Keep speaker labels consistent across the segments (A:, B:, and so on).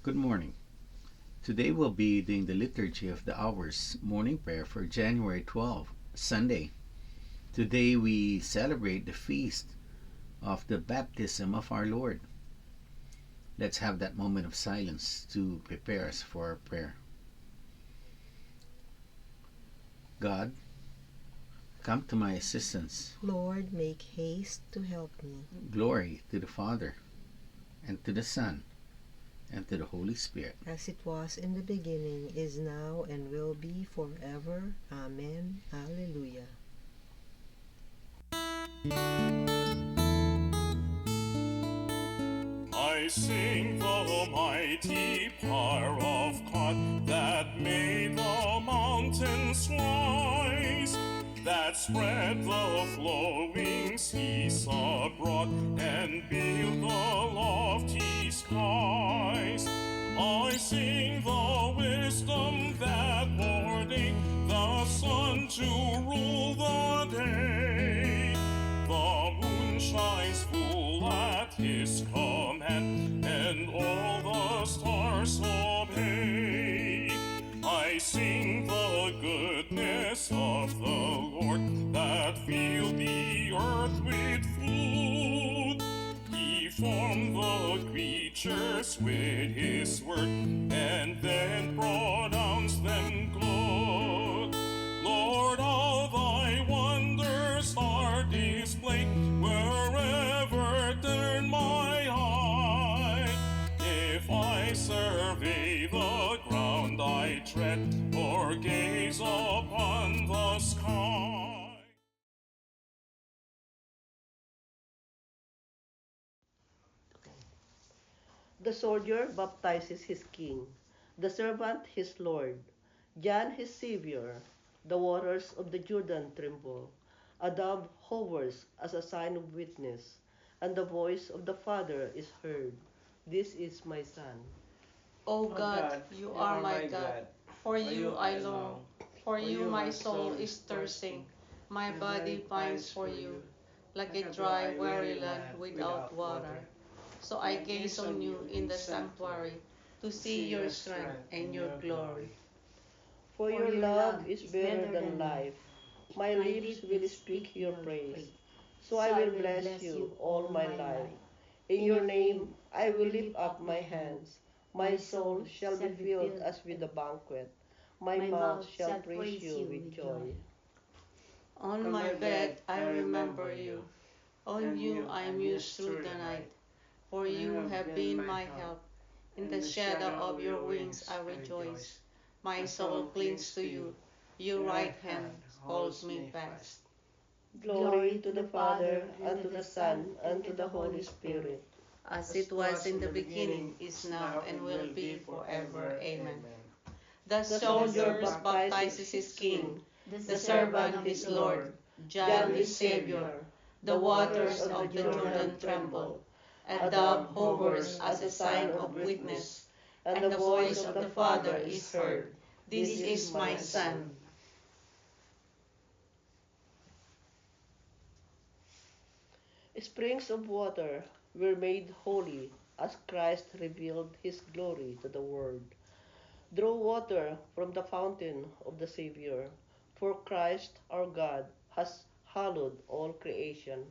A: Good morning. Today we'll be doing the Liturgy of the Hours morning prayer for January 12, Sunday. Today we celebrate the feast of the baptism of our Lord. Let's have that moment of silence to prepare us for our prayer. God, come to my assistance.
B: Lord, make haste to help me.
A: Glory to the Father, and to the Son, and to the Holy Spirit.
B: As it was in the beginning, is now, and will be forever. Amen. Alleluia.
C: I sing the mighty power of God that made the mountains rise, that spread the flowing seas abroad and built the lofty skies. I sing the wisdom that ordained the sun to rule the day. The moon shines full at his command, and all the stars obey. I sing the goodness of the Lord that filled the earth with food. He formed the creatures with his word, and then pronounced them good. Lord, all thy wonders are displayed wherever turn my eye. If I survey the ground I tread, or gaze upon the sky.
D: The soldier baptizes his king, the servant his Lord, John his Savior. The waters of the Jordan tremble. A dove hovers as a sign of witness, and the voice of the Father is heard. This is my Son.
E: O God, you are my God. For you I long. For you my soul is thirsting. My body pines for you, like a dry, weary land without water. So I gaze on you in the sanctuary to see your strength and your glory.
D: For your love is better than life. My lips will speak your praise. So I will bless you all my life. In your name I will lift up my hands. My soul shall be filled as with a banquet. My mouth shall praise you with joy.
E: On my bed I remember you. On you I muse through the night. For you have been my help. In the shadow of your wings I rejoice. My soul clings to you. Your right hand holds me fast.
D: Glory to the Father, and to the Son, and to the Holy Spirit.
E: As it was in the beginning, is now, and will be forever. Amen. The soldier baptizes his king, the servant his Lord, John his Savior. The waters of the Jordan tremble. A dove hovers as a sign of witness, and the voice of the Father is heard. This is my Son.
D: Springs of water were made holy as Christ revealed his glory to the world. Draw water from the fountain of the Savior, for Christ our God has hallowed all creation.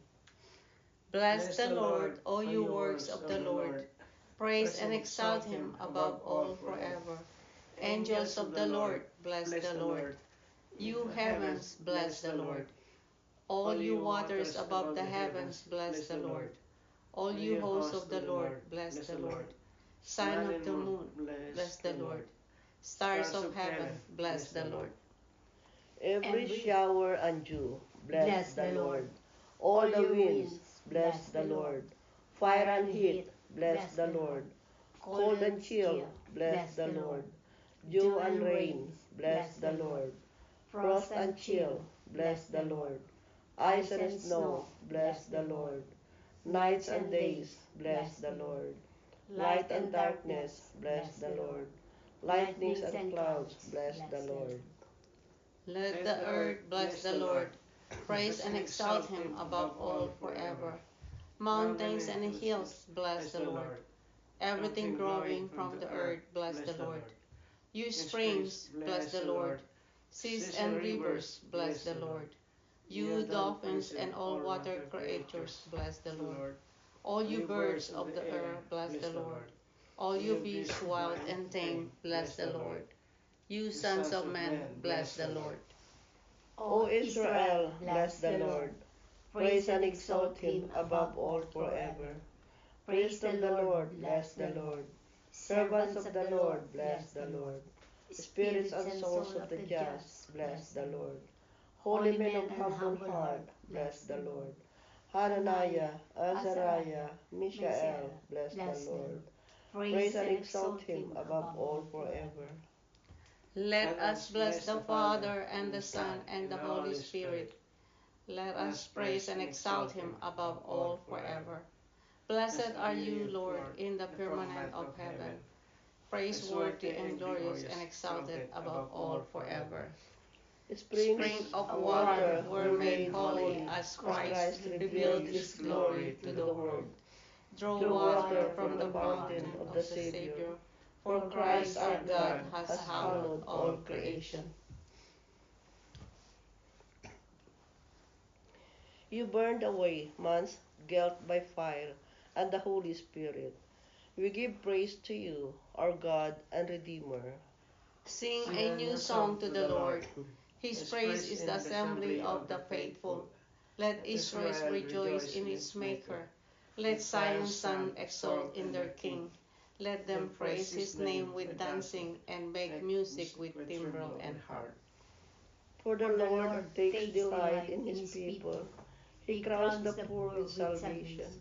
E: Bless the Lord, all you works of the Lord. Praise and exalt him above all forever. Angels of the Lord, bless the Lord. You heavens, bless the Lord. All you waters above the heavens, bless the Lord. All you hosts of the Lord, bless the Lord. Sun of the moon, bless the Lord. Stars of heaven, bless the Lord.
D: Every shower and dew, bless the Lord. All the winds, bless the Lord. Fire and heat, bless the Lord. Cold and chill, bless the Lord. Dew and rain, bless the Lord. Frost and chill, bless the Lord. Ice and snow, bless the Lord. Nights and days, bless the Lord. Light and darkness, bless the Lord. Lightnings and clouds, bless the Lord.
E: Let the earth bless the Lord. Praise and exalt him above all forever. Mountains and hills, bless the Lord. Everything growing from the earth, bless the Lord. You springs, bless the Lord. Seas and rivers, bless the Lord. You dolphins and all water creatures, bless the Lord. All you birds of the air, bless the Lord. All you beasts wild and tame, bless the Lord. You sons of men, bless the Lord.
D: O Israel, bless the Lord. Praise and exalt him above all forever. Praise of the Lord, bless the Lord. Servants of the Lord, bless the Lord. Spirits and souls of the just, bless the Lord. Holy men of humble heart, bless the Lord. Hananiah, Azariah, Mishael, bless the Lord. Praise and exalt him above all forever.
E: Let us bless the Father and the Son and the Holy Spirit. Let us praise and exalt him above all forever. Blessed are you, Lord, in the firmament of heaven, praiseworthy and glorious and exalted above all forever. Spring of water were made holy as Christ revealed his glory to the world. Draw water from the fountain of the Savior, for Christ our God has hallowed all creation.
D: You burned away man's guilt by fire and the Holy Spirit. We give praise to you, our God and Redeemer.
E: Sing a new song to the Lord. His praise is the assembly of the faithful. Let Israel rejoice in its Maker. Let Zion's sons exult in their King. Let them praise his name with dancing and make music with timbrel and harp.
D: For the Lord takes delight in his people. He crowns the poor with salvation.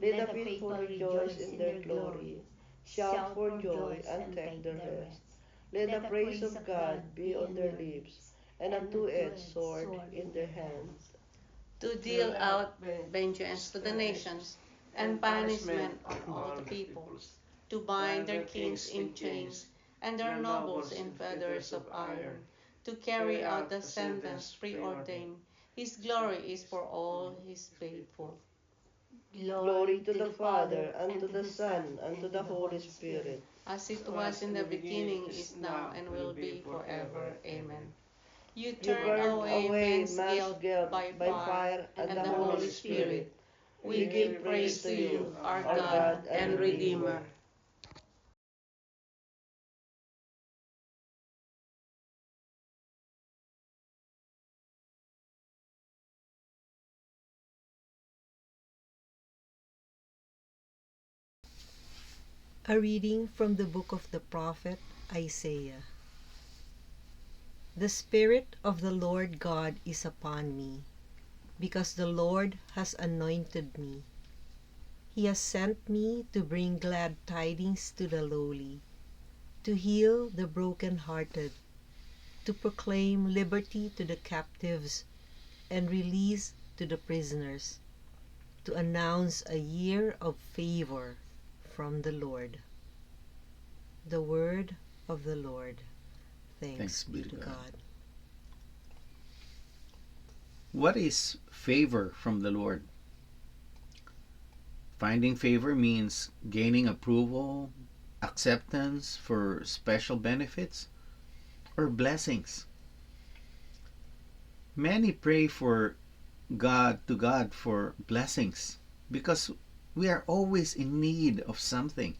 D: Let the faithful rejoice in their glory. Shout for joy and take their rest. Let the praise of God be on their lips, and a two-edged sword in their hands.
E: To deal out vengeance to the nations, and punishment on all the peoples, to bind their kings in chains, and their nobles in fetters of iron, to carry out the sentence preordained. His glory is for all his faithful.
D: Glory to the Father, and to the Son, and to the Holy Spirit.
E: As it was in the beginning, is now, and will be forever. Amen. You
D: You
E: turn
D: burned
E: away
D: away
E: man's
D: man's
E: guilt by fire and the Holy Spirit. We give praise to you, our God and Redeemer.
B: A reading from the book of the prophet Isaiah. The Spirit of the Lord God is upon me, because the Lord has anointed me. He has sent me to bring glad tidings to the lowly, to heal the broken-hearted, to proclaim liberty to the captives and release to the prisoners, to announce a year of favor from the Lord. The word of the Lord. Thanks be to God.
A: What is favor from the Lord? Finding favor means gaining approval, acceptance for special benefits, or blessings. Many pray to God for blessings because we are always in need of something.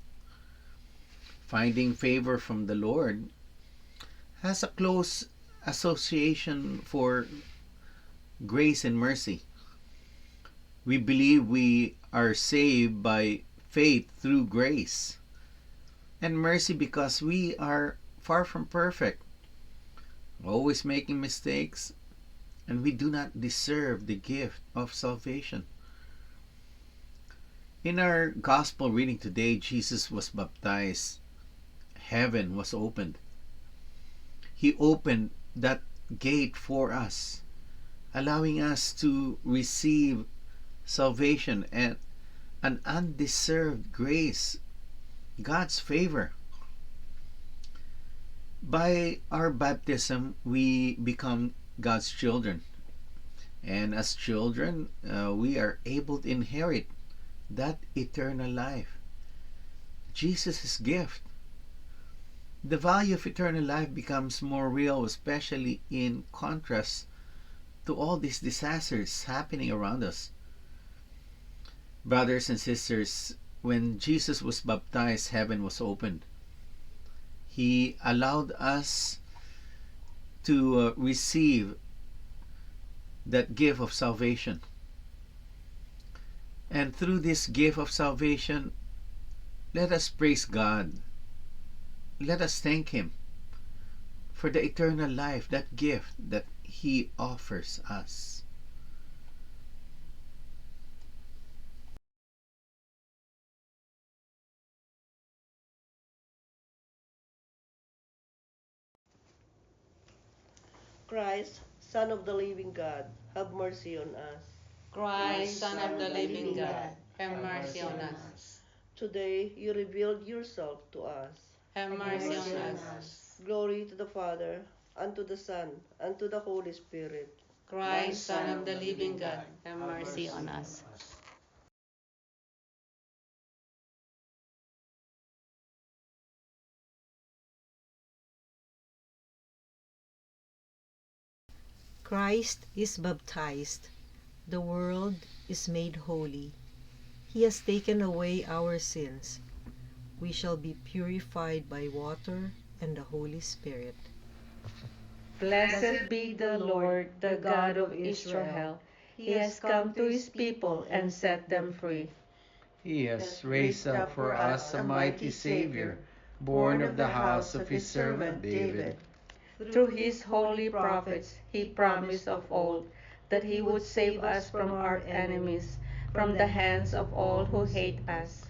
A: Finding favor from the Lord has a close association for grace and mercy. We believe we are saved by faith through grace, and mercy because we are far from perfect, always making mistakes, and we do not deserve the gift of salvation. In our gospel reading today, Jesus was baptized. Heaven was opened. He opened that gate for us, allowing us to receive salvation and an undeserved grace, God's favor. By our baptism, we become God's children. And as children, we are able to inherit that eternal life. Jesus' gift. The value of eternal life becomes more real, especially in contrast to all these disasters happening around us. Brothers and sisters, when Jesus was baptized, heaven was opened. He allowed us to receive that gift of salvation. And through this gift of salvation, let us praise God. Let us thank Him for the eternal life, that gift that He offers us.
D: Christ, Son of the living God, have mercy on us.
E: Christ, Son of the living God, have mercy on us.
D: Today you revealed yourself to us.
E: Have mercy on us.
D: Glory to the Father, and to the Son, and to the Holy Spirit.
E: Christ, Son of the living God, have mercy on us.
B: Christ is baptized. The world is made holy. He has taken away our sins. We shall be purified by water and the Holy Spirit.
E: Blessed be the Lord, the God of Israel. He has come to His people and set them free.
A: He has raised up for us a mighty Savior, born of the house of His servant David.
E: Through His holy prophets, He promised of old that He would save us from our enemies, from the hands of all who hate us.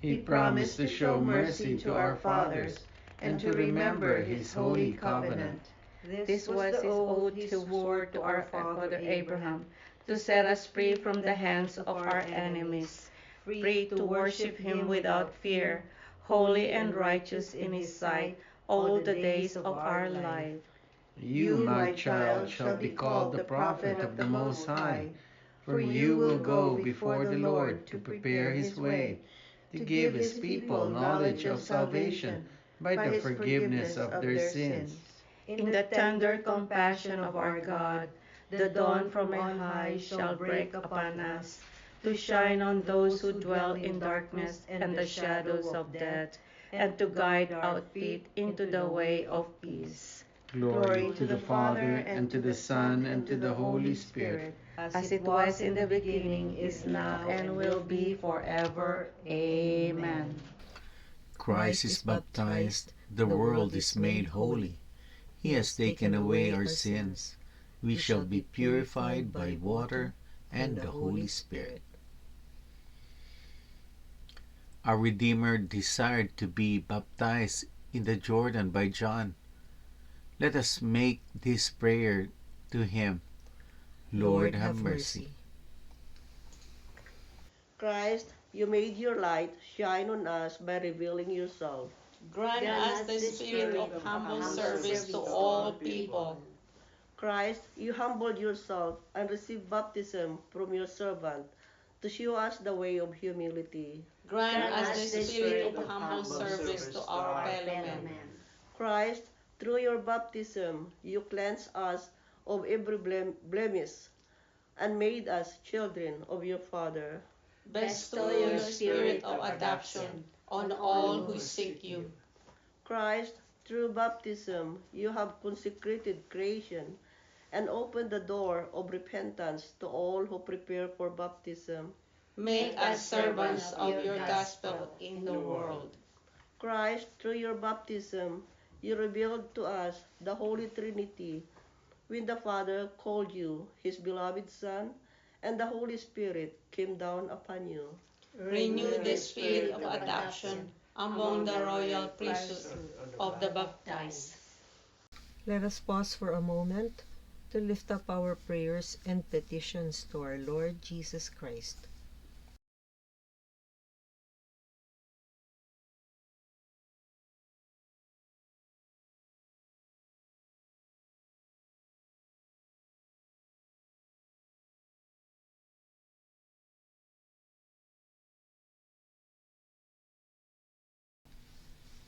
A: He promised to show mercy to our fathers and to remember His holy covenant.
E: This was His oath He swore to our father Abraham, to set us free from the hands of our enemies, free to worship Him without fear, holy and righteous in His sight all the days of our life.
A: You, my child, shall be called the prophet of the Most High, for you will go before the Lord to prepare His way, to give His people knowledge of salvation by the forgiveness of their sins.
E: In the tender compassion of our God, the dawn from on high shall break upon us, to shine on those who dwell in darkness and the shadows of death, and to guide our feet into the way of peace.
A: Glory to the Father, and to the Son, and to the Holy Spirit,
E: as it was in the beginning, is now, and will be forever. Amen.
A: Christ is baptized, the world is made holy. He has taken away our sins. We shall be purified by water and the Holy Spirit. Our Redeemer desired to be baptized in the Jordan by John. Let us make this prayer to Him. Lord, have mercy.
D: Christ, you made your light shine on us by revealing yourself.
E: Grant us the spirit of humble service to all people.
D: Christ, you humbled yourself and received baptism from your servant to show us the way of humility.
E: Grant us the spirit of humble service to our fellow men.
D: Christ, through your baptism, you cleansed us of every blemish and made us children of your Father.
E: Bestow your spirit of adoption on all who seek you.
D: Christ, through baptism, you have consecrated creation and opened the door of repentance to all who prepare for baptism.
E: Make us servants of your gospel in the world.
D: Christ, through your baptism, you revealed to us the Holy Trinity when the Father called you His beloved Son and the Holy Spirit came down upon you.
E: Renew the spirit of adoption among the royal priesthood of the baptized.
B: Let us pause for a moment to lift up our prayers and petitions to our Lord Jesus Christ.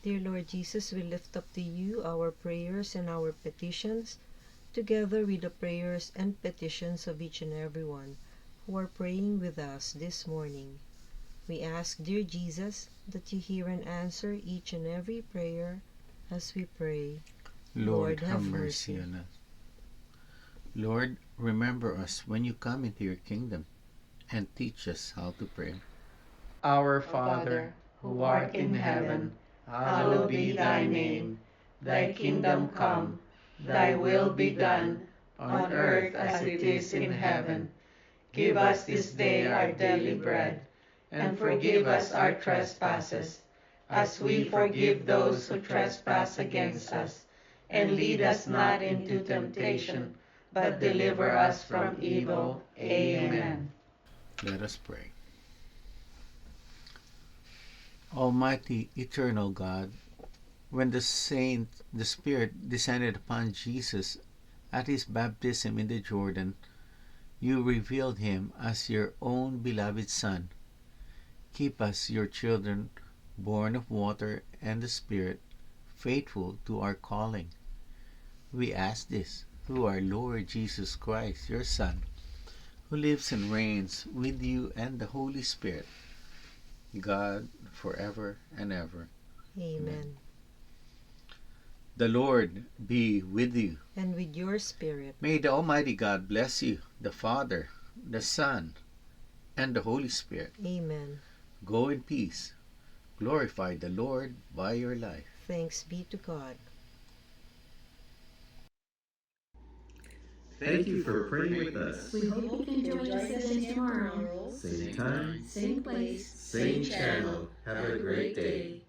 B: Dear Lord Jesus, we lift up to you our prayers and our petitions, together with the prayers and petitions of each and every one who are praying with us this morning. We ask, dear Jesus, that you hear and answer each and every prayer as we pray.
A: Lord, have mercy on us. Lord, remember us when you come into your kingdom and teach us how to pray.
F: Our Father, who art in heaven, hallowed be thy name. Thy kingdom come, thy will be done, on earth as it is in heaven. Give us this day our daily bread, and forgive us our trespasses, as we forgive those who trespass against us. And lead us not into temptation, but deliver us from evil. Amen.
A: Let us pray. Almighty, eternal God, when the Spirit descended upon Jesus at his baptism in the Jordan, you revealed him as your own beloved Son. Keep us, your children, born of water and the Spirit, faithful to our calling. We ask this through our Lord Jesus Christ, your Son, who lives and reigns with you and the Holy Spirit, God, forever and ever.
B: Amen.
A: The Lord be with you.
B: And with your spirit.
A: May the Almighty God bless you, the Father, the Son, and the Holy Spirit.
B: Amen.
A: Go in peace. Glorify the Lord by your life.
B: Thanks be to God.
G: Thank you for praying with us.
H: We hope you can join us again tomorrow.
G: Same time,
H: Same place.
G: same channel. Have a great day.